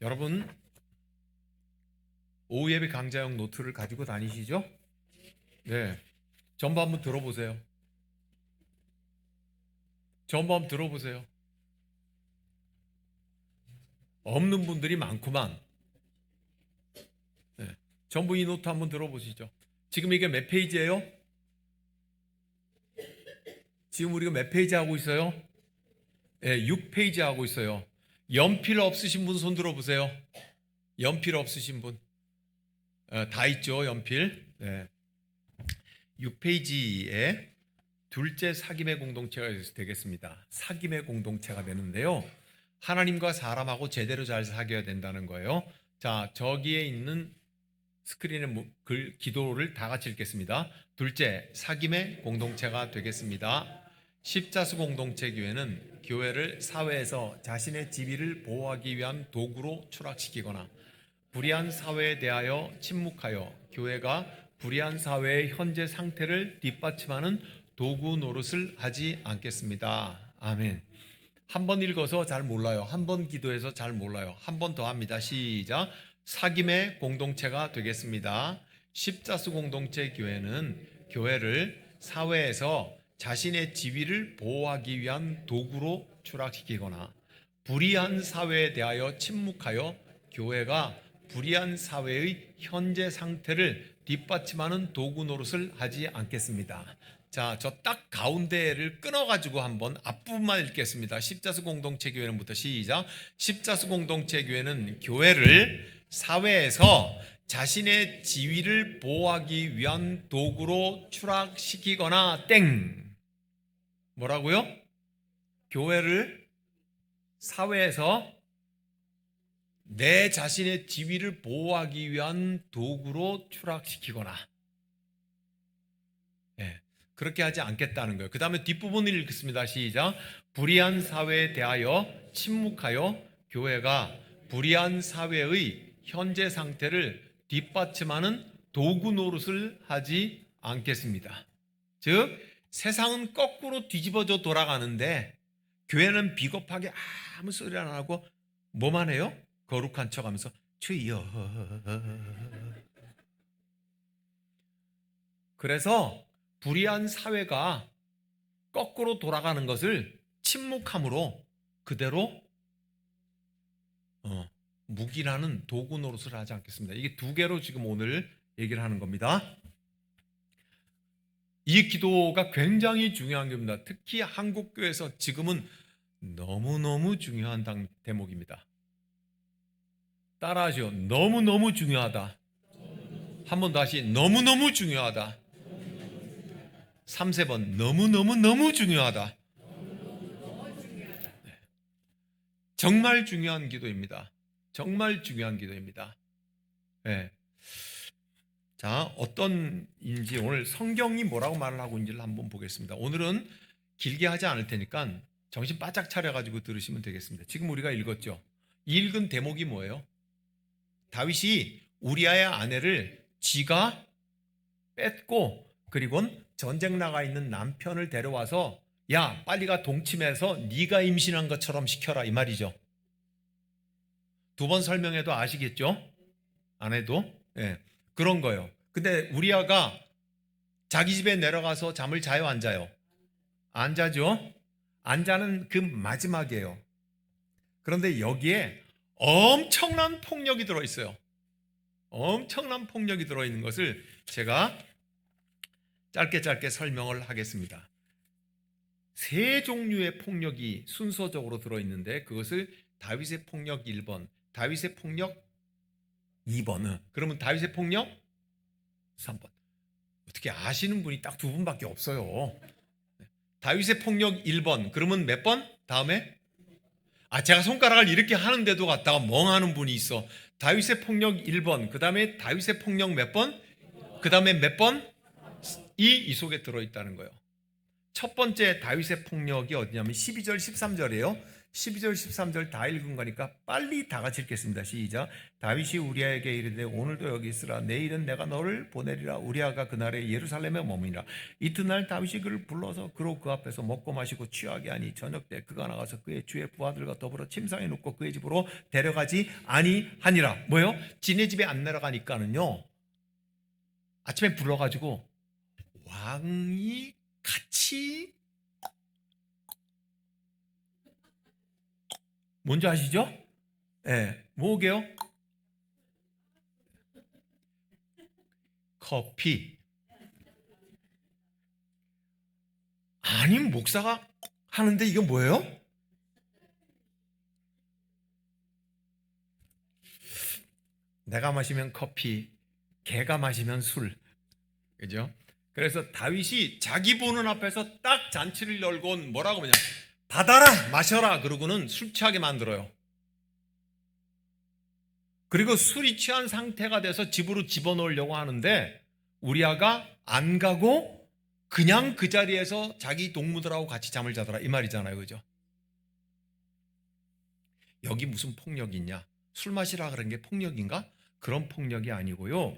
여러분, 오후 예배 강좌용 노트를 가지고 다니시죠? 네. 전부 한번 들어보세요. 전부 한번 들어보세요. 없는 분들이 많구만. 네. 전부 이 노트 한번 들어보시죠. 지금 이게 몇 페이지예요? 지금 우리가 몇 페이지 하고 있어요? 네, 6페이지 하고 있어요. 연필 없으신 분 손 들어보세요. 연필 없으신 분. 다 있죠, 연필. 네. 6페이지에 둘째 사귐의 공동체가 되겠습니다. 사귐의 공동체가 되는데요. 하나님과 사람하고 제대로 잘 사귀어야 된다는 거예요. 자, 저기에 있는 스크린에 글 기도를 다 같이 읽겠습니다. 둘째, 사귐의 공동체가 되겠습니다. 십자수 공동체 교회는 교회를 사회에서 자신의 지위를 보호하기 위한 도구로 추락시키거나 불의한 사회에 대하여 침묵하여 교회가 불의한 사회의 현재 상태를 뒷받침하는 도구 노릇을 하지 않겠습니다. 아멘. 한 번 읽어서 잘 몰라요. 한 번 기도해서 잘 몰라요. 한 번 더 합니다. 시작. 사귐의 공동체가 되겠습니다. 십자수 공동체 교회는 교회를 사회에서 자신의 지위를 보호하기 위한 도구로 추락시키거나 불의한 사회에 대하여 침묵하여 교회가 불의한 사회의 현재 상태를 뒷받침하는 도구 노릇을 하지 않겠습니다. 자, 저 딱 가운데를 끊어가지고 한번 앞부분만 읽겠습니다. 십자수 공동체 교회는부터 시작. 십자수 공동체 교회는 교회를 사회에서 자신의 지위를 보호하기 위한 도구로 추락시키거나 땡. 뭐라고요? 교회를 사회에서 내 자신의 지위를 보호하기 위한 도구로 추락시키거나 그렇게 하지 않겠다는 거예요. 그 다음에 뒷부분을 읽겠습니다. 시작. 불의한 사회에 대하여 침묵하여 교회가 불의한 사회의 현재 상태를 뒷받침하는 도구 노릇을 하지 않겠습니다. 즉 세상은 거꾸로 뒤집어져 돌아가는데 교회는 비겁하게 아무 소리 안 하고 뭐만 해요? 거룩한 척하면서 주여. 그래서 불의한 사회가 거꾸로 돌아가는 것을 침묵함으로 그대로 묵인하는 도구 노릇을 하지 않겠습니다. 이게 두 개로 지금 오늘 얘기를 하는 겁니다. 이 기도가 굉장히 중요한 겁니다. 특히 한국교회에서 지금은 너무너무 중요한 대목입니다. 따라하죠. 너무너무 중요하다. 한 번 다시 너무너무 중요하다. 3세 번 너무너무 중요하다. 네. 정말 중요한 기도입니다. 정말 중요한 기도입니다. 네. 자, 어떤인지 오늘 성경이 뭐라고 말을 하고 있는지를 한번 보겠습니다. 오늘은 길게 하지 않을 테니까 정신 바짝 차려가지고 들으시면 되겠습니다. 지금 우리가 읽었죠. 읽은 대목이 뭐예요? 다윗이 우리아의 아내를 지가 뺐고 그리고는 전쟁 나가 있는 남편을 데려와서 야 빨리 가 동침해서 네가 임신한 것처럼 시켜라 이 말이죠. 두 번 설명해도 아시겠죠? 안 해도 그런 거예요. 근데 우리아가 자기 집에 내려가서 잠을 자요 안 자요? 안 자죠? 안 자는 그 마지막이에요. 그런데 여기에 엄청난 폭력이 들어있어요. 엄청난 폭력이 들어있는 것을 제가 짧게 설명을 하겠습니다. 세 종류의 폭력이 순서적으로 들어있는데 그것을 다윗의 폭력 1번, 다윗의 폭력 2번, 그러면 다윗의 폭력 3번. 어떻게 아시는 분이 딱 두 분밖에 없어요. 다윗의 폭력 1번, 그러면 몇 번? 다음에? 제가 손가락을 이렇게 하는데도 갖다가 멍하는 분이 있어. 다윗의 폭력 1번, 그 다음에 다윗의 폭력 몇 번? 그 다음에 몇 번? 이 속에 들어있다는 거예요. 첫 번째 다윗의 폭력이 어디냐면 12절 13절이에요. 12절 13절 다 읽은 거니까 빨리 다 같이 읽겠습니다. 시작. 다윗이 우리아에게 이르되 오늘도 여기 있으라. 내일은 내가 너를 보내리라. 우리아가 그날에 예루살렘에 머무니라. 이튿날 다윗이 그를 불러서 그로 그 앞에서 먹고 마시고 취하게 하니 저녁 때 그가 나가서 그의 주의 부하들과 더불어 침상에 눕고 그의 집으로 데려가지 아니하니라. 뭐요? 지네 집에 안 내려가니까는요, 아침에 불러가지고 왕이 같이, 뭔지 아시죠? 네, 뭐게요? 커피. 아니, 목사가 하는데 이건 뭐예요? 내가 마시면 커피, 개가 마시면 술. 그죠? 그래서 다윗이 자기 보는 앞에서 딱 잔치를 열고 뭐라고 하냐, 받아라 마셔라 그러고는 술 취하게 만들어요. 그리고 술이 취한 상태가 돼서 집으로 집어넣으려고 하는데 우리아가 안 가고 그냥 그 자리에서 자기 동무들하고 같이 잠을 자더라 이 말이잖아요. 그죠? 여기 무슨 폭력이 있냐? 술 마시라 그런 게 폭력인가? 그런 폭력이 아니고요,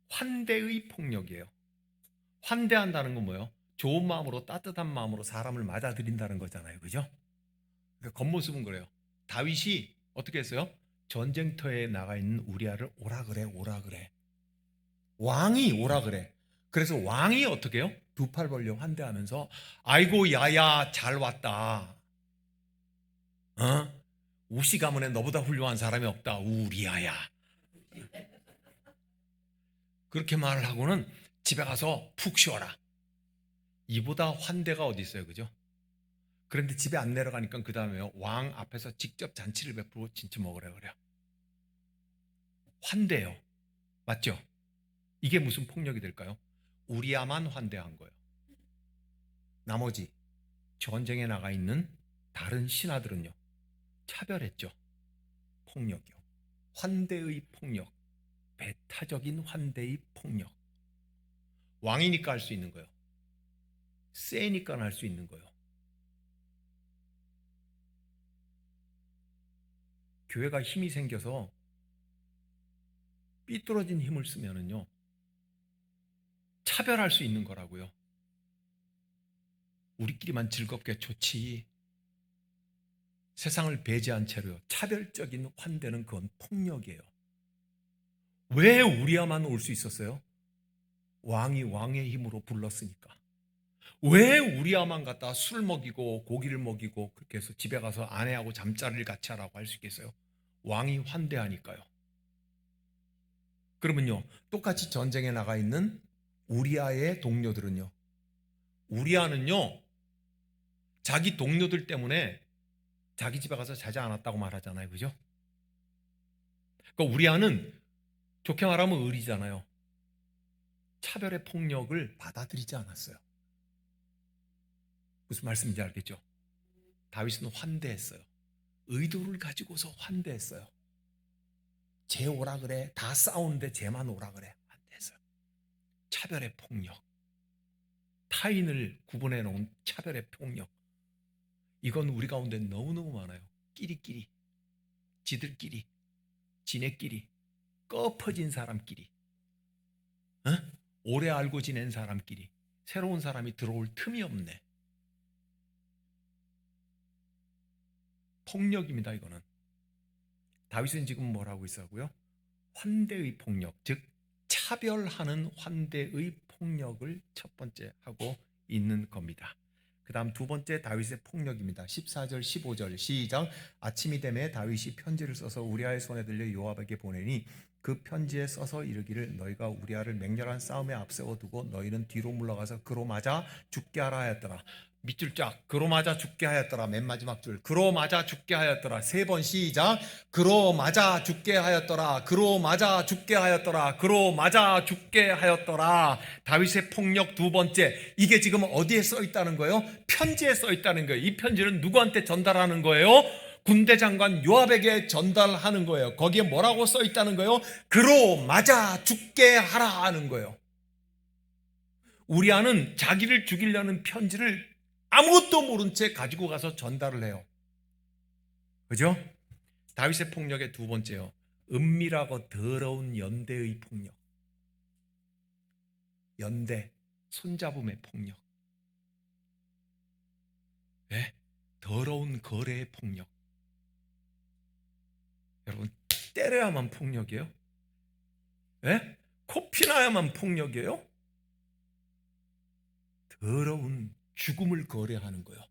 환대의 폭력이에요. 환대한다는 건 뭐예요? 좋은 마음으로, 따뜻한 마음으로 사람을 맞아들인다는 거잖아요. 그죠? 그러니까 겉모습은 그래요. 다윗이 어떻게 했어요? 전쟁터에 나가 있는 우리아를 오라 그래, 오라 그래. 왕이 오라 그래. 그래서 왕이 어떻게 해요? 두 팔 벌려 환대하면서 아이고 야야 잘 왔다. 우시 가문에 너보다 훌륭한 사람이 없다. 우리아야. 그렇게 말을 하고는 집에 가서 푹 쉬어라. 이보다 환대가 어디 있어요. 그죠? 그런데 집에 안 내려가니까 그 다음에 왕 앞에서 직접 잔치를 베풀고 진치 먹으라 그래요. 환대요. 맞죠? 이게 무슨 폭력이 될까요? 우리아만 환대한 거예요. 나머지 전쟁에 나가 있는 다른 신하들은요, 차별했죠. 폭력이요. 환대의 폭력, 배타적인 환대의 폭력. 왕이니까 할 수 있는 거예요. 세니까 할 수 있는 거예요. 교회가 힘이 생겨서 삐뚤어진 힘을 쓰면은요, 차별할 수 있는 거라고요. 우리끼리만 즐겁게 좋지. 세상을 배제한 채로요. 차별적인 환대는 그건 폭력이에요. 왜 우리야만 올 수 있었어요? 왕이 왕의 힘으로 불렀으니까. 왜 우리야만 갖다 술 먹이고 고기를 먹이고 그렇게 해서 집에 가서 아내하고 잠자리를 같이 하라고 할 수 있겠어요? 왕이 환대하니까요. 그러면요, 똑같이 전쟁에 나가 있는 우리아의 동료들은요, 우리아는요 자기 동료들 때문에 자기 집에 가서 자지 않았다고 말하잖아요. 그죠? 그러니까 우리아는 좋게 말하면 의리잖아요. 차별의 폭력을 받아들이지 않았어요. 무슨 말씀인지 알겠죠? 다윗은 환대했어요. 의도를 가지고서 환대했어요. 쟤 오라 그래. 다 싸우는데 쟤만 오라 그래. 환대했어요. 차별의 폭력, 타인을 구분해 놓은 차별의 폭력, 이건 우리 가운데 너무너무 많아요. 끼리끼리, 지들끼리, 지네끼리, 꺼퍼진 사람끼리, 오래 알고 지낸 사람끼리 새로운 사람이 들어올 틈이 없네. 폭력입니다. 이거는. 다윗은 지금 뭐라고 있어고요? 환대의 폭력, 즉 차별하는 환대의 폭력을 첫 번째 하고 있는 겁니다. 그 다음 두 번째 다윗의 폭력입니다. 14절 15절 시작. 아침이 되매 다윗이 편지를 써서 우리아의 손에 들려 요압에게 보내니 그 편지에 써서 이르기를 너희가 우리아를 맹렬한 싸움에 앞세워 두고 너희는 뒤로 물러가서 그로 맞아 죽게 하라 하였더라. 밑줄 쫙. 그로 맞아 죽게 하였더라. 맨 마지막 줄. 그로 맞아 죽게 하였더라. 세 번 시작. 그로 맞아 죽게 하였더라. 그로 맞아 죽게 하였더라. 그로 맞아 죽게 하였더라. 다윗의 폭력 두 번째. 이게 지금 어디에 써 있다는 거예요? 편지에 써 있다는 거예요. 이 편지는 누구한테 전달하는 거예요? 군대 장관 요압에게 전달하는 거예요. 거기에 뭐라고 써 있다는 거예요? 그로 맞아 죽게 하라 하는 거예요. 우리아는 자기를 죽이려는 편지를 아무것도 모른 채 가지고 가서 전달을 해요. 그죠? 다윗의 폭력의 두 번째요. 은밀하고 더러운 연대의 폭력. 연대, 손잡음의 폭력. 네? 더러운 거래의 폭력. 여러분, 때려야만 폭력이에요? 네? 코피나야만 폭력이에요? 더러운 죽음을 거래하는 거예요.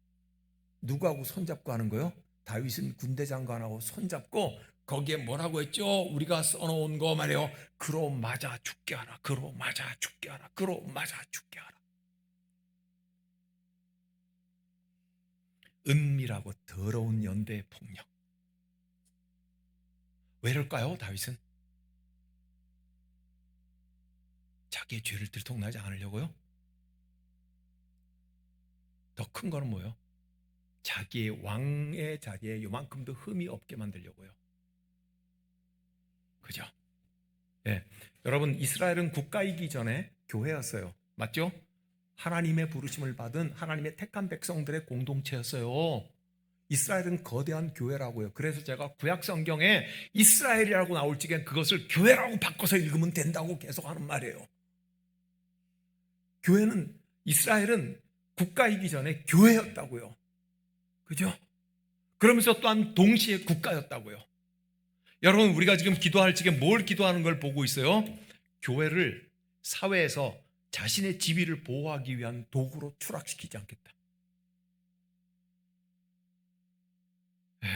누구하고 손잡고 하는 거예요? 다윗은 군대 장관하고 손잡고 거기에 뭐라고 했죠? 우리가 써놓은 거 말이에요. 그로 맞아 죽게 하라. 그로 맞아 죽게 하라. 그로 맞아 죽게 하라. 은밀하고 더러운 연대의 폭력. 왜 이럴까요? 다윗은 자기의 죄를 들통나지 않으려고요? 더 큰 거는 뭐예요? 자기의 왕의 자리에 요만큼도 흠이 없게 만들려고요. 그죠? 예. 여러분, 이스라엘은 국가이기 전에 교회였어요. 맞죠? 하나님의 부르심을 받은 하나님의 택한 백성들의 공동체였어요. 이스라엘은 거대한 교회라고요. 그래서 제가 구약 성경에 이스라엘이라고 나올 적엔 그것을 교회라고 바꿔서 읽으면 된다고 계속 하는 말이에요. 교회는, 이스라엘은 국가이기 전에 교회였다고요. 그죠? 그러면서 또한 동시에 국가였다고요. 여러분, 우리가 지금 기도할 적에 뭘 기도하는 걸 보고 있어요? 교회를 사회에서 자신의 지위를 보호하기 위한 도구로 추락시키지 않겠다. 네.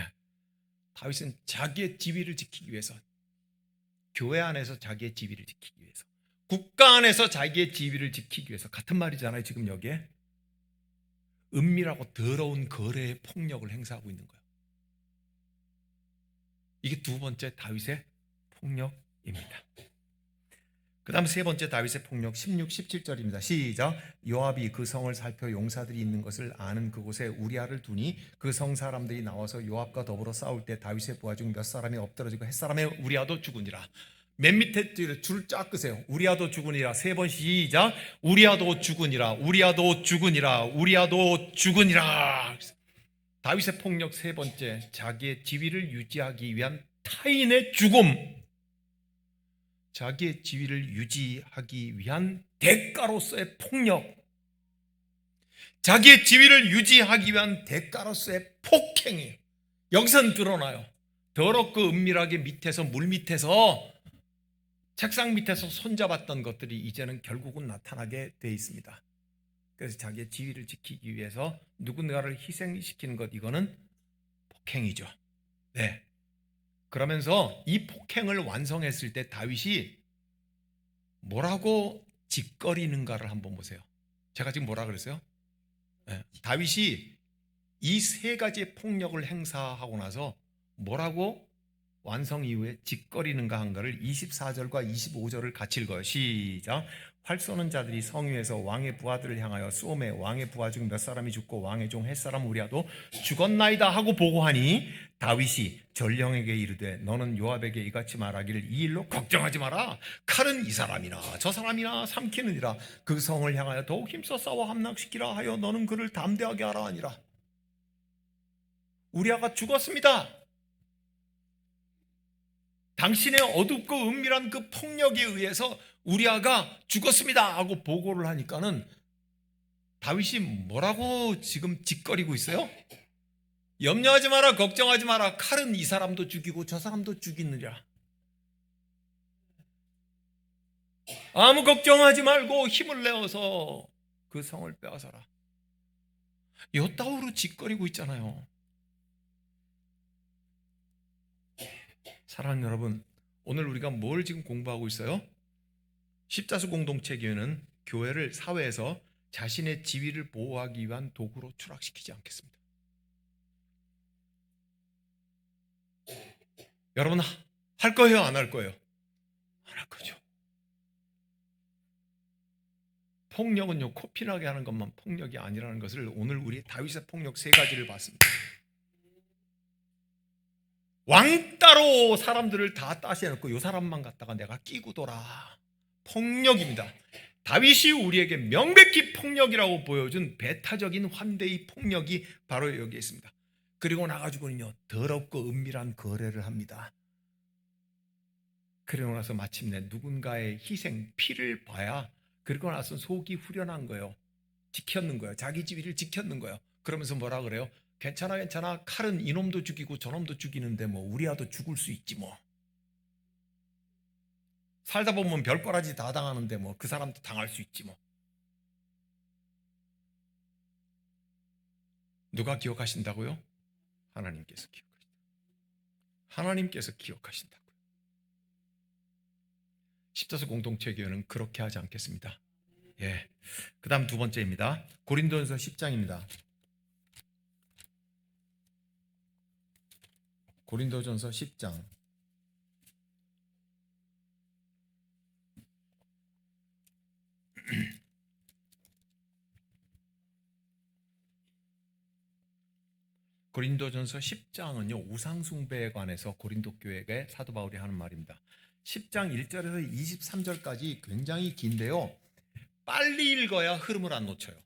다윗은 자기의 지위를 지키기 위해서, 교회 안에서 자기의 지위를 지키기 위해서, 국가 안에서 자기의 지위를 지키기 위해서, 같은 말이잖아요. 지금 여기에 은밀하고 더러운 거래의 폭력을 행사하고 있는 거예요. 이게 두 번째 다윗의 폭력입니다. 그 다음 세 번째 다윗의 폭력 16, 17절입니다. 시작. 요압이 그 성을 살펴 용사들이 있는 것을 아는 그곳에 우리아를 두니 그 성 사람들이 나와서 요압과 더불어 싸울 때 다윗의 부하 중 몇 사람이 엎드러지고 햇사람의 우리아도 죽으니라. 맨 밑에 줄 쫙 끄세요. 우리아도 죽으니라. 세 번 시작. 우리아도 죽으니라. 우리아도 죽으니라. 우리아도 죽으니라. 다윗의 폭력 세 번째, 자기의 지위를 유지하기 위한 타인의 죽음. 자기의 지위를 유지하기 위한 대가로서의 폭력. 자기의 지위를 유지하기 위한 대가로서의 폭행이 여기선 드러나요. 더럽고 은밀하게 밑에서, 물 밑에서, 책상 밑에서 손잡았던 것들이 이제는 결국은 나타나게 돼 있습니다. 그래서 자기의 지위를 지키기 위해서 누군가를 희생시키는 것, 이거는 폭행이죠. 네. 그러면서 이 폭행을 완성했을 때 다윗이 뭐라고 짓거리는가를 한번 보세요. 제가 지금 뭐라 그랬어요? 네. 다윗이 이 세 가지의 폭력을 행사하고 나서 뭐라고 완성 이후에 짓거리는가 한 거를 24절과 25절을 같이 읽어요. 시작. 활 쏘는 자들이 성 위에서 왕의 부하들을 향하여 쏘매 왕의 부하 중 몇 사람이 죽고 왕의 종 햇사람 우리아도 죽었나이다 하고 보고하니 다윗이 전령에게 이르되 너는 요압에게 이같이 말하기를 이 일로 걱정하지 마라. 칼은 이 사람이나 저 사람이나 삼키느니라. 그 성을 향하여 더욱 힘써 싸워 함락시키라 하여 너는 그를 담대하게 하라 하니라. 우리아가 죽었습니다. 당신의 어둡고 은밀한 그 폭력에 의해서 우리아가 죽었습니다 하고 보고를 하니까는 다윗이 뭐라고 지금 짓거리고 있어요? 염려하지 마라, 걱정하지 마라. 칼은 이 사람도 죽이고 저 사람도 죽이느냐. 아무 걱정하지 말고 힘을 내어서 그 성을 빼앗아라. 요따우로 짓거리고 있잖아요. 사랑하는 여러분, 오늘 우리가 뭘 지금 공부하고 있어요? 십자수 공동체 교회는 교회를 사회에서 자신의 지위를 보호하기 위한 도구로 추락시키지 않겠습니다. 여러분, 할 거예요? 안 할 거예요? 안 할 거죠. 폭력은요, 코피나게 하는 것만 폭력이 아니라는 것을 오늘 우리 다윗의 폭력 세 가지를 봤습니다. 왕따로 사람들을 다 따시해놓고 이 사람만 갖다가 내가 끼고 돌아. 폭력입니다. 다윗이 우리에게 명백히 폭력이라고 보여준 배타적인 환대의 폭력이 바로 여기에 있습니다. 그리고 나가지고는요 더럽고 은밀한 거래를 합니다. 그러고 나서 마침내 누군가의 희생, 피를 봐야 그리고 나서 속이 후련한 거예요. 지켰는 거예요. 자기 지위를 지켰는 거예요. 그러면서 뭐라 그래요? 괜찮아 괜찮아, 칼은 이놈도 죽이고 저놈도 죽이는데 뭐 우리야도 죽을 수 있지 뭐. 살다 보면 별거라지 다 당하는데 뭐 그 사람도 당할 수 있지 뭐. 누가 기억하신다고요? 하나님께서 기억하신다. 하나님께서 기억하신다고요. 십자수 공동체 교회는 그렇게 하지 않겠습니다. 예. 그 다음 두 번째입니다. 고린도전서 10장입니다. 고린도전서 10장. 고린도전서 10장은요 우상숭배에 관해서 고린도 교회에 사도 바울이 하는 말입니다. 10장 1절에서 23절까지 굉장히 긴데요, 빨리 읽어야 흐름을 안 놓쳐요.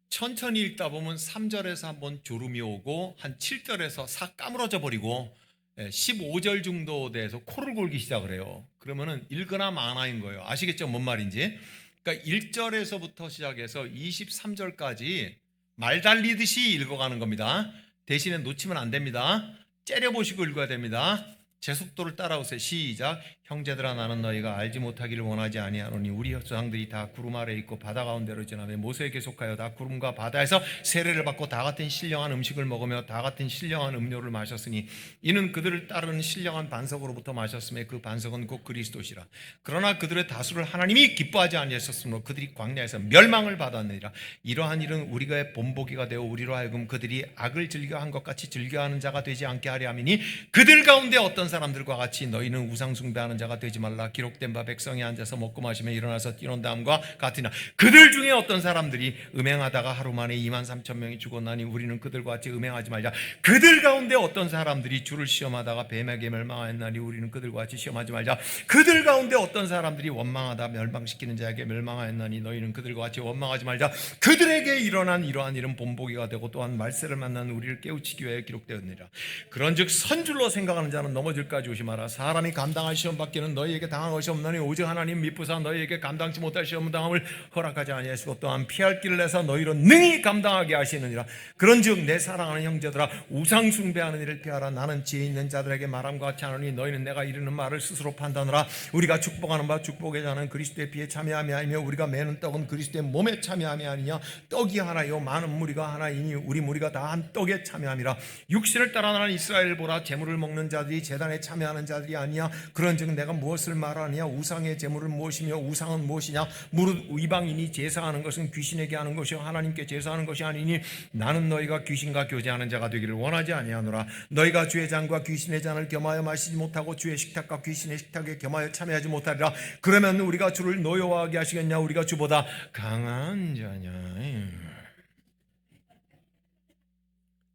천천히 읽다 보면 3절에서 한번 졸음이 오고 한 7절에서 싹 까무러져 버리고 15절 정도 돼서 코를 골기 시작을 해요. 그러면은 읽거나 마나인 거예요. 아시겠죠? 뭔 말인지. 그러니까 1절에서부터 시작해서 23절까지 말 달리듯이 읽어가는 겁니다. 대신에 놓치면 안 됩니다. 째려보시고 읽어야 됩니다. 제 속도를 따라오세요. 시작. 형제들아, 나는 너희가 알지 못하기를 원하지 아니하노니 우리 조상들이 다 구름 아래 있고 바다 가운데로 지나며 모세에게 속하여 다 구름과 바다에서 세례를 받고 다 같은 신령한 음식을 먹으며 다 같은 신령한 음료를 마셨으니 이는 그들을 따르는 신령한 반석으로부터 마셨음에 그 반석은 곧 그리스도시라. 그러나 그들의 다수를 하나님이 기뻐하지 아니하셨으므로 그들이 광야에서 멸망을 받았느니라. 이러한 일은 우리가 본보기가 되어 우리로 하여금 그들이 악을 즐겨한 것 같이 즐겨하는 자가 되지 않게 하려 함이니 그들 가운데 어떤 사람들과 같이 너희는 우상 숭배하는 자가 되지 말라. 기록된 바 백성이 앉아서 먹고 마시며 일어나서 뛰는 다음과 같으나 그들 중에 어떤 사람들이 음행하다가 하루 만에 23,000명이 죽었나니 우리는 그들과 같이 음행하지 말자. 그들 가운데 어떤 사람들이 주를 시험하다가 뱀에게 멸망하였나니 우리는 그들과 같이 시험하지 말자. 그들 가운데 어떤 사람들이 원망하다 멸망시키는 자에게 멸망하였나니 너희는 그들과 같이 원망하지 말자. 그들에게 일어난 이러한 일은 본보기가 되고 또한 말세를 만난 우리를 깨우치기 위해 기록되었느니라. 그런즉 선줄로 생각하는 자는 넘어질까 조심하라. 사람이 감당할 시험 받기는 너희에게 당한 것이 없나니 오직 하나님 미쁘사 너희에게 감당치 못할 시험 당함을 허락하지 아니하시고 또한 피할 길을 내서 너희로 능히 감당하게 하시느니라. 그런즉 내 사랑하는 형제들아, 우상 숭배하는 일을 피하라. 나는 지혜 있는 자들에게 말함과 같이 하노니 너희는 내가 이르는 말을 스스로 판단하라. 우리가 축복하는 바 축복의 자는 그리스도의 피에 참여함이 아니며 우리가 매는 떡은 그리스도의 몸에 참여함이 아니냐. 떡이 하나요 많은 무리가 하나이니 우리 무리가 다 한 떡에 참여함이라. 육신을 따라 나는 이스라엘 보라. 제물을 먹는 자들이 제단에 참여하는 자들이 아니야. 그런즉 내가 무엇을 말하느냐. 우상의 제물은 무엇이며 우상은 무엇이냐. 무릇 이방인이 제사하는 것은 귀신에게 하는 것이요 하나님께 제사하는 것이 아니니 나는 너희가 귀신과 교제하는 자가 되기를 원하지 아니하노라. 너희가 주의 잔과 귀신의 잔을 겸하여 마시지 못하고 주의 식탁과 귀신의 식탁에 겸하여 참여하지 못하리라. 그러면 우리가 주를 노여워하게 하시겠냐. 우리가 주보다 강한 자냐.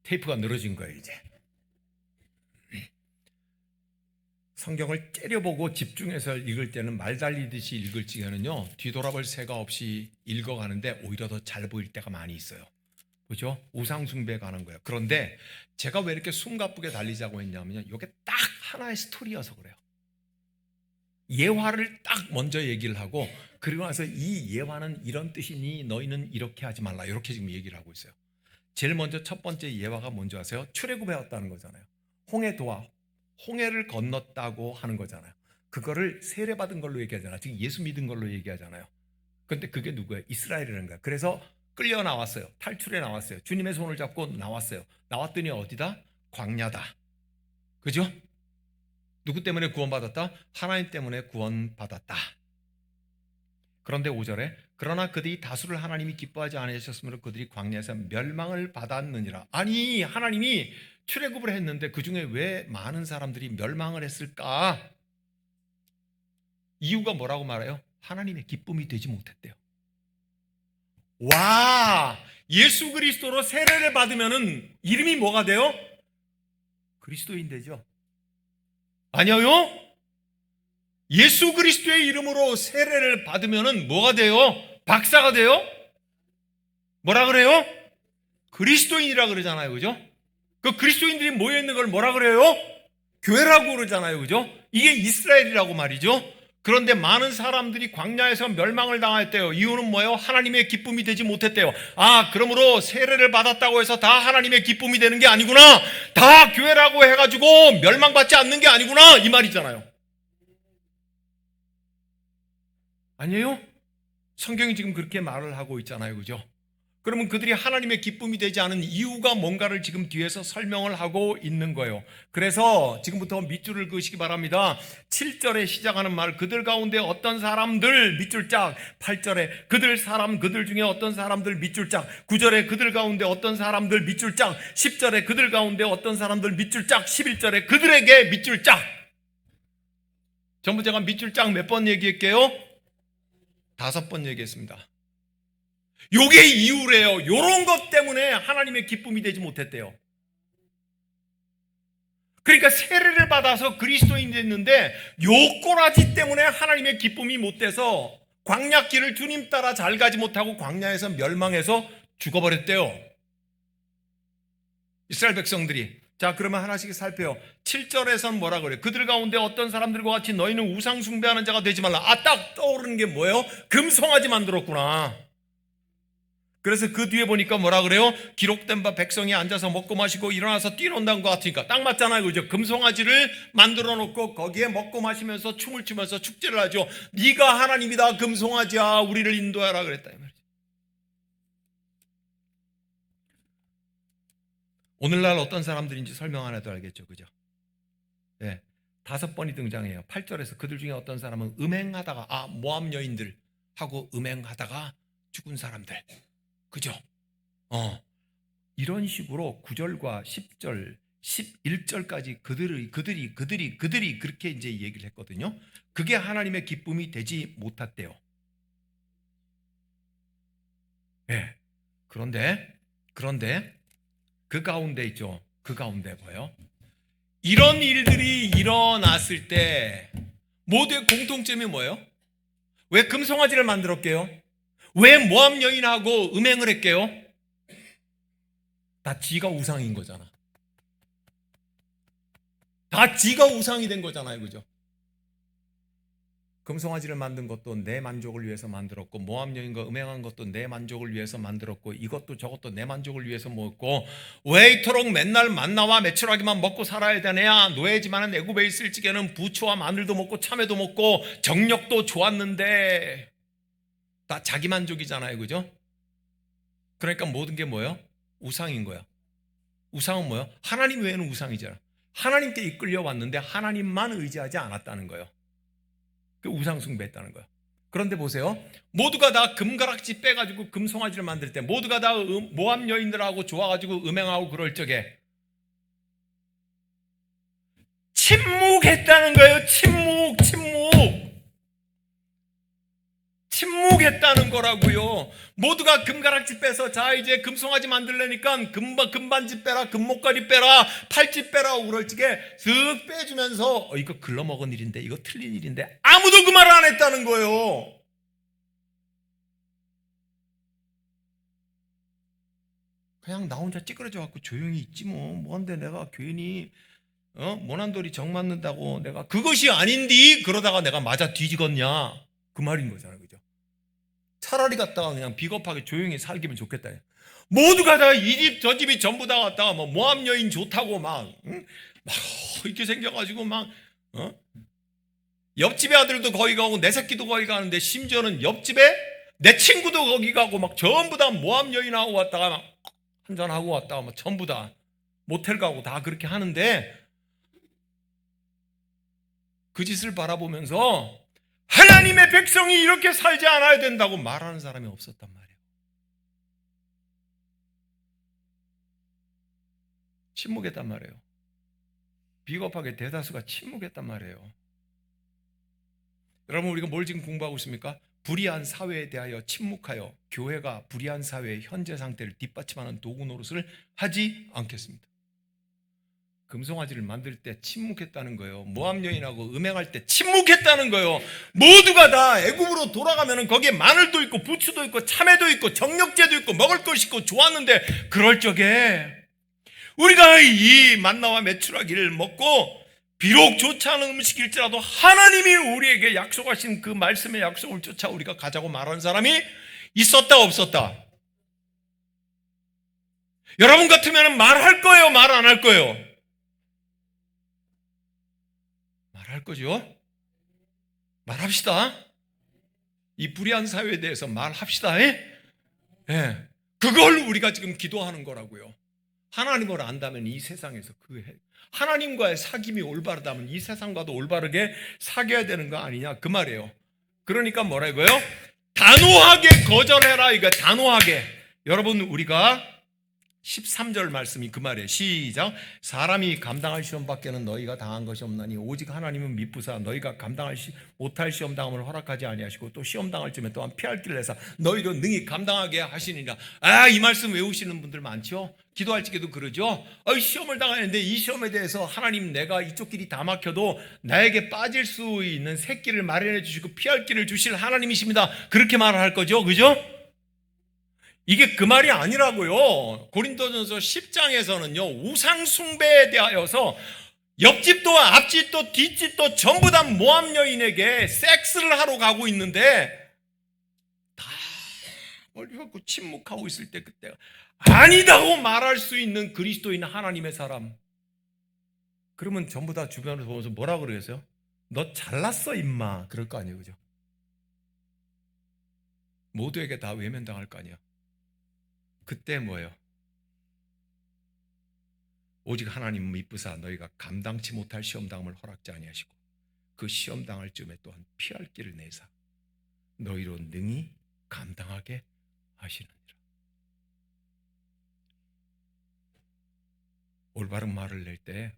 테이프가 늘어진 거예요. 이제 성경을 째려보고 집중해서 읽을 때는 말 달리듯이 읽을 적에는요 뒤돌아볼 새가 없이 읽어가는데 오히려 더 잘 보일 때가 많이 있어요. 그죠? 우상숭배에 관한 거예요. 그런데 제가 왜 이렇게 숨가쁘게 달리자고 했냐면요, 이게 딱 하나의 스토리여서 그래요. 예화를 딱 먼저 얘기를 하고 그리고 나서 이 예화는 이런 뜻이니 너희는 이렇게 하지 말라, 이렇게 지금 얘기를 하고 있어요. 제일 먼저 첫 번째 예화가 뭔지 아세요? 출애굽에 왔다는 거잖아요. 홍해도와 홍해를 건넜다고 하는 거잖아요. 그거를 세례받은 걸로 얘기하잖아요. 지금 예수 믿은 걸로 얘기하잖아요. 그런데 그게 누구예요? 이스라엘이라는 거예요. 그래서 끌려 나왔어요. 탈출해 나왔어요. 주님의 손을 잡고 나왔어요. 나왔더니 어디다? 광야다. 그죠? 누구 때문에 구원받았다? 하나님 때문에 구원받았다. 그런데 5절에 그러나 그들이 다수를 하나님이 기뻐하지 않으셨으므로 그들이 광야에서 멸망을 받았느니라. 아니, 하나님이 출애굽을 했는데 그중에 왜 많은 사람들이 멸망을 했을까? 이유가 뭐라고 말해요? 하나님의 기쁨이 되지 못했대요. 와, 예수 그리스도로 세례를 받으면은 이름이 뭐가 돼요? 그리스도인 되죠. 아니요. 예수 그리스도의 이름으로 세례를 받으면은 뭐가 돼요? 박사가 돼요? 뭐라 그래요? 그리스도인이라 그러잖아요. 그죠? 그 그리스도인들이 모여 있는 걸 뭐라 그래요? 교회라고 그러잖아요. 그죠? 이게 이스라엘이라고 말이죠. 그런데 많은 사람들이 광야에서 멸망을 당했대요. 이유는 뭐예요? 하나님의 기쁨이 되지 못했대요. 아, 그러므로 세례를 받았다고 해서 다 하나님의 기쁨이 되는 게 아니구나. 다 교회라고 해가지고 멸망받지 않는 게 아니구나. 이 말이잖아요. 아니에요? 성경이 지금 그렇게 말을 하고 있잖아요. 그죠? 그러면 그들이 하나님의 기쁨이 되지 않은 이유가 뭔가를 지금 뒤에서 설명을 하고 있는 거예요. 그래서 지금부터 밑줄을 그으시기 바랍니다. 7절에 시작하는 말, 그들 가운데 어떤 사람들 밑줄 짝, 8절에 그들 중에 어떤 사람들 밑줄 짝, 9절에 그들 가운데 어떤 사람들 밑줄 짝, 10절에 그들 가운데 어떤 사람들 밑줄 짝, 11절에 그들에게 밑줄 짝. 전부 제가 밑줄 짝 몇 번 얘기할게요? 5번 얘기했습니다. 요게 이유래요. 요런 것 때문에 하나님의 기쁨이 되지 못했대요. 그러니까 세례를 받아서 그리스도인이 됐는데 요 꼬라지 때문에 하나님의 기쁨이 못 돼서 광야길을 주님 따라 잘 가지 못하고 광야에서 멸망해서 죽어버렸대요. 이스라엘 백성들이. 자, 그러면 하나씩 살펴요. 7절에서는 뭐라 그래요? 그들 가운데 어떤 사람들과 같이 너희는 우상 숭배하는 자가 되지 말라. 아, 딱 떠오르는 게 뭐예요? 금송아지 만들었구나. 그래서 그 뒤에 보니까 뭐라 그래요? 기록된 바 백성이 앉아서 먹고 마시고 일어나서 뛰논다는 것 같으니까 딱 맞잖아요. 그죠? 금송아지를 만들어 놓고 거기에 먹고 마시면서 춤을 추면서 축제를 하죠. 네가 하나님이다 금송아지야 우리를 인도하라 그랬다 이 말이죠. 오늘날 어떤 사람들인지 설명 안 해도 알겠죠. 그죠? 네. 5번이 등장해요. 8절에서 그들 중에 어떤 사람은 음행하다가 모압 여인들하고 음행하다가 죽은 사람들. 그죠? 이런 식으로 9절과 10절, 11절까지 그들이 그렇게 이제 얘기를 했거든요. 그게 하나님의 기쁨이 되지 못했대요. 네. 그런데 그 가운데 있죠. 그 가운데 뭐예요? 이런 일들이 일어났을 때 모두의 공통점이 뭐예요? 왜 금송아지를 만들었게요? 왜 모압 여인하고 음행을 했게요? 다 지가 우상인 거잖아. 다 지가 우상이 된 거잖아요. 그죠? 금송아지를 만든 것도 내 만족을 위해서 만들었고 모압 여인과 음행한 것도 내 만족을 위해서 만들었고 이것도 저것도 내 만족을 위해서 먹었고 왜 이토록 맨날 만나와 메추라기만 먹고 살아야 되냐? 노예지만은 애굽에 있을 적에는 부추와 마늘도 먹고 참외도 먹고 정력도 좋았는데 다 자기 만족이잖아요. 그죠? 그러니까 모든 게 뭐예요? 우상인 거야. 우상은 뭐예요? 하나님 외에는 우상이잖아. 하나님께 이끌려 왔는데 하나님만 의지하지 않았다는 거예요. 그 우상 숭배했다는 거예요. 그런데 보세요. 모두가 다 금가락지 빼가지고 금송아지를 만들 때 모두가 다 모압 여인들하고 좋아가지고 음행하고 그럴 적에 침묵했다는 거예요. 침묵했다는 거라고요. 모두가 금가락지 빼서 자 이제 금송아지 만들려니까 금반지 빼라, 금목걸이 빼라, 팔찌 빼라 그럴 적에 쓱 빼주면서 이거 글러먹은 일인데 이거 틀린 일인데 아무도 그 말을 안 했다는 거예요. 그냥 나 혼자 찌그러져 갖고 조용히 있지 뭔데 내가 괜히 모난돌이 정 맞는다고 내가 그것이 아닌디 그러다가 내가 맞아 뒤지겠냐 그 말인 거잖아요. 그죠? 차라리 갔다가 그냥 비겁하게 조용히 살기면 좋겠다. 모두가 다 이 집 저 집이 전부 다 갔다가 모압 여인 좋다고 막 이렇게 생겨가지고 옆집의 아들도 거기 가고 내 새끼도 거기 가는데 심지어는 옆집에 내 친구도 거기 가고 막 전부 다 모압 여인하고 왔다가 막 한잔하고 왔다가 막 전부 다 모텔 가고 다 그렇게 하는데 그 짓을 바라보면서 하나님의 백성이 이렇게 살지 않아야 된다고 말하는 사람이 없었단 말이에요. 침묵했단 말이에요. 비겁하게 대다수가 침묵했단 말이에요. 여러분 우리가 뭘 지금 공부하고 있습니까? 불의한 사회에 대하여 침묵하여 교회가 불의한 사회의 현재 상태를 뒷받침하는 도구 노릇을 하지 않겠습니다. 금송아지를 만들 때 침묵했다는 거예요. 모압 여인하고 음행할 때 침묵했다는 거예요. 모두가 다 애굽으로 돌아가면 거기에 마늘도 있고 부추도 있고 참외도 있고 정력제도 있고 먹을 것이 있고 좋았는데 그럴 적에 우리가 이 만나와 메추라기를 먹고 비록 좋지 않은 음식일지라도 하나님이 우리에게 약속하신 그 말씀의 약속을 쫓아 우리가 가자고 말하는 사람이 있었다 없었다? 여러분 같으면 말할 거예요, 말 안 할 거예요? 말할 거죠? 말합시다. 이 불의한 사회에 대해서 말합시다. 예. 그걸 우리가 지금 기도하는 거라고요. 하나님을 안다면 이 세상에서 하나님과의 사귐이 올바르다면 이 세상과도 올바르게 사귀어야 되는 거 아니냐 그 말이에요. 그러니까 뭐라고요? 단호하게 거절해라. 이거 단호하게. 여러분 우리가 13절 말씀이 그 말이에요. 시작. 사람이 감당할 시험밖에는 너희가 당한 것이 없나니 오직 하나님은 미쁘사 너희가 못할 시험 당함을 허락하지 아니하시고 또 시험 당할 쯤에 또한 피할 길을 내사 너희로 능히 감당하게 하시니라. 이 말씀 외우시는 분들 많죠? 기도할 적에도 그러죠. 시험을 당하는데 이 시험에 대해서 하나님 내가 이쪽 길이 다 막혀도 나에게 빠질 수 있는 샛길을 마련해 주시고 피할 길을 주실 하나님이십니다. 그렇게 말할 거죠. 그죠? 이게 그 말이 아니라고요. 고린도전서 10장에서는요 우상 숭배에 대하여서 옆집도 앞집도 뒷집도 전부 다 모함 여인에게 섹스를 하러 가고 있는데 다 멀리 갖고 침묵하고 있을 때 그때 아니다고 말할 수 있는 그리스도인 하나님의 사람, 그러면 전부 다 주변을 보면서 뭐라 그러겠어요? 너 잘났어 임마, 그럴 거 아니에요. 그죠? 모두에게 다 외면당할 거 아니에요. 그때 뭐예요? 오직 하나님은 미쁘사 너희가 감당치 못할 시험당함을 허락지 아니하시고 그 시험당할 쯤에 또한 피할 길을 내사 너희로 능히 감당하게 하시느니라. 올바른 말을 낼 때,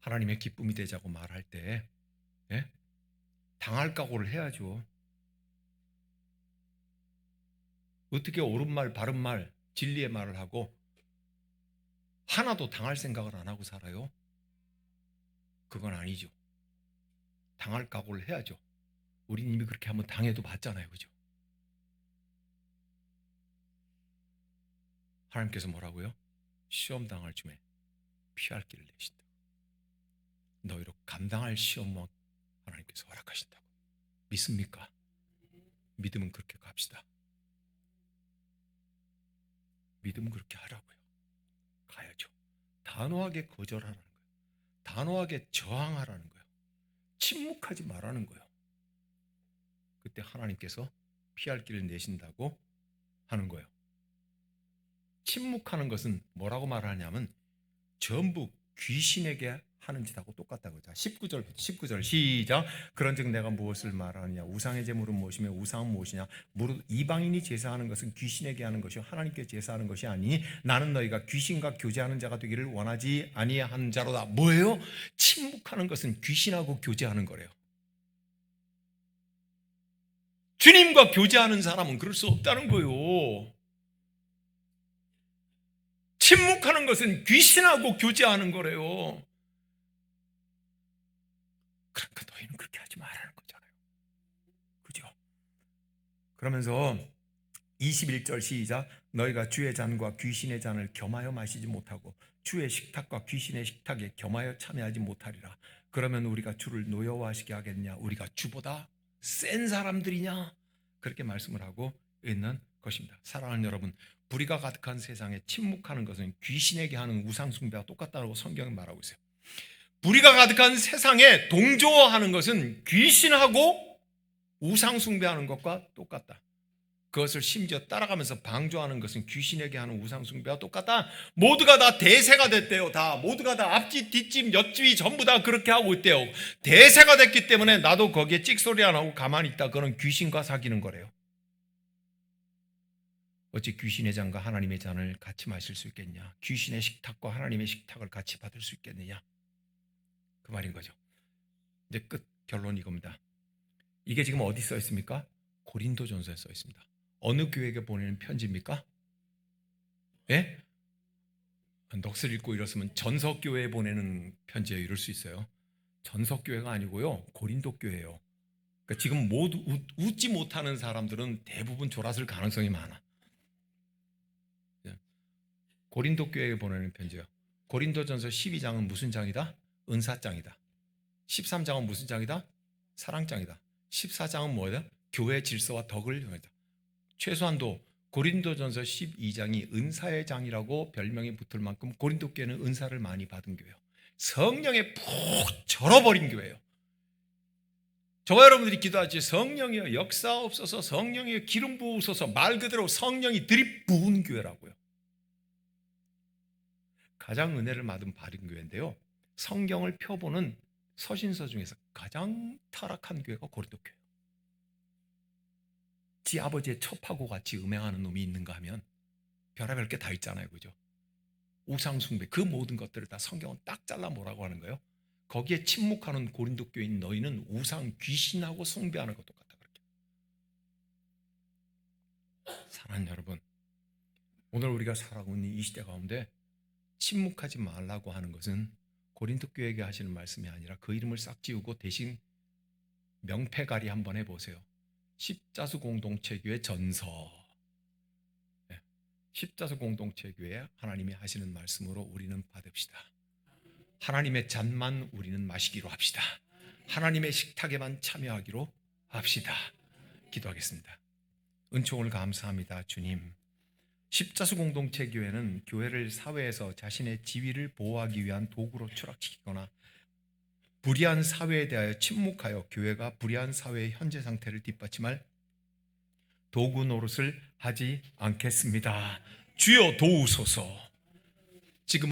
하나님의 기쁨이 되자고 말할 때 당할 각오를 해야죠. 어떻게 옳은 말, 바른 말, 진리의 말을 하고 하나도 당할 생각을 안 하고 살아요? 그건 아니죠. 당할 각오를 해야죠. 우린 이미 그렇게 한번 당해도 봤잖아요. 그죠? 하나님께서 뭐라고요? 시험 당할 쯤에 피할 길을 내신다. 너희로 감당할 시험만 하나님께서 허락하신다고. 믿습니까? 믿으면 그렇게 갑시다. 믿으면 그렇게 하라고요. 가야죠. 단호하게 거절하라는 거예요. 단호하게 저항하라는 거예요. 침묵하지 말라는 거예요. 그때 하나님께서 피할 길을 내신다고 하는 거예요. 침묵하는 것은 뭐라고 말하냐면 전부 귀신에게 하는 짓하고 똑같다고. 자, 19절 시작. 그런즉 내가 무엇을 말하느냐? 우상의 제물은 무엇이며 우상은 무엇이냐? 무릇 이방인이 제사하는 것은 귀신에게 하는 것이요 하나님께 제사하는 것이 아니니 나는 너희가 귀신과 교제하는 자가 되기를 원하지 아니한 자로다. 뭐예요? 침묵하는 것은 귀신하고 교제하는 거래요. 주님과 교제하는 사람은 그럴 수 없다는 거예요. 침묵하는 것은 귀신하고 교제하는 거래요. 그러니까 너희는 그렇게 하지 말라는 거잖아요. 그죠? 그러면서 21절 시작. 너희가 주의 잔과 귀신의 잔을 겸하여 마시지 못하고 주의 식탁과 귀신의 식탁에 겸하여 참여하지 못하리라. 그러면 우리가 주를 노여워하시게 하겠냐? 우리가 주보다 센 사람들이냐? 그렇게 말씀을 하고 있는 것입니다. 사랑하는 여러분, 불의가 가득한 세상에 침묵하는 것은 귀신에게 하는 우상숭배와 똑같다고 성경이 말하고 있어요. 불의가 가득한 세상에 동조하는 것은 귀신하고 우상숭배하는 것과 똑같다. 그것을 심지어 따라가면서 방조하는 것은 귀신에게 하는 우상숭배와 똑같다. 모두가 다 대세가 됐대요. 모두가 다 앞집, 뒷집, 옆집이 전부 다 그렇게 하고 있대요. 대세가 됐기 때문에 나도 거기에 찍소리 안 하고 가만히 있다. 그건 귀신과 사귀는 거래요. 어찌 귀신의 잔과 하나님의 잔을 같이 마실 수 있겠냐? 귀신의 식탁과 하나님의 식탁을 같이 받을 수 있겠느냐? 그 말인 거죠. 이제 끝 결론이 이겁니다. 이게 지금 어디 써 있습니까? 고린도전서에 써 있습니다. 어느 교회에게 보내는 편지입니까? 예? 넋을 잃고 이랬으면 전석교회에 보내는 편지예요. 이럴 수 있어요. 전석교회가 아니고요. 고린도교회예요. 그러니까 지금 모두 웃지 못하는 사람들은 대부분 졸았을 가능성이 많아. 고린도 교회에 보내는 편지예요. 고린도전서 12장은 무슨 장이다? 은사장이다. 13장은 무슨 장이다? 사랑장이다. 14장은 뭐다? 교회 질서와 덕을 형이다. 최소한도 고린도전서 12장이 은사의 장이라고 별명이 붙을 만큼 고린도 교회는 은사를 많이 받은 교회예요. 성령에 푹 절어버린 교회예요. 저와 여러분들이 기도하지, 성령이여 역사옵소서, 성령이여 기름 부으소서, 말 그대로 성령이 들이부은 교회라고요. 가장 은혜를 받은 교회인데요, 성경을 펴보는 서신서 중에서 가장 타락한 교회가 고린도 교회예요. 지 아버지의 첩하고 같이 음행하는 놈이 있는가 하면 별의별 게 다 있잖아요, 그죠? 우상 숭배, 그 모든 것들을 다 성경은 딱 잘라 뭐라고 하는 거예요? 거기에 침묵하는 고린도 교인 너희는 우상 귀신하고 숭배하는 것 똑같다, 그렇게. 사랑하는 여러분, 오늘 우리가 살아가고 있는 이 시대 가운데 침묵하지 말라고 하는 것은 고린도 교회에게 하시는 말씀이 아니라 그 이름을 싹 지우고 대신 명패가리 한번 해보세요. 십자수 공동체교회 전서. 십자수 공동체교회 하나님이 하시는 말씀으로 우리는 받읍시다. 하나님의 잔만 우리는 마시기로 합시다. 하나님의 식탁에만 참여하기로 합시다. 기도하겠습니다. 은총을 감사합니다, 주님. 십자수 공동체교회는 교회를 사회에서 자신의 지위를 보호하기 위한 도구로 추락시키거나 불의한 사회에 대하여 침묵하여 교회가 불의한 사회의 현재 상태를 뒷받침할 도구 노릇을 하지 않겠습니다. 주여 도우소서. 지금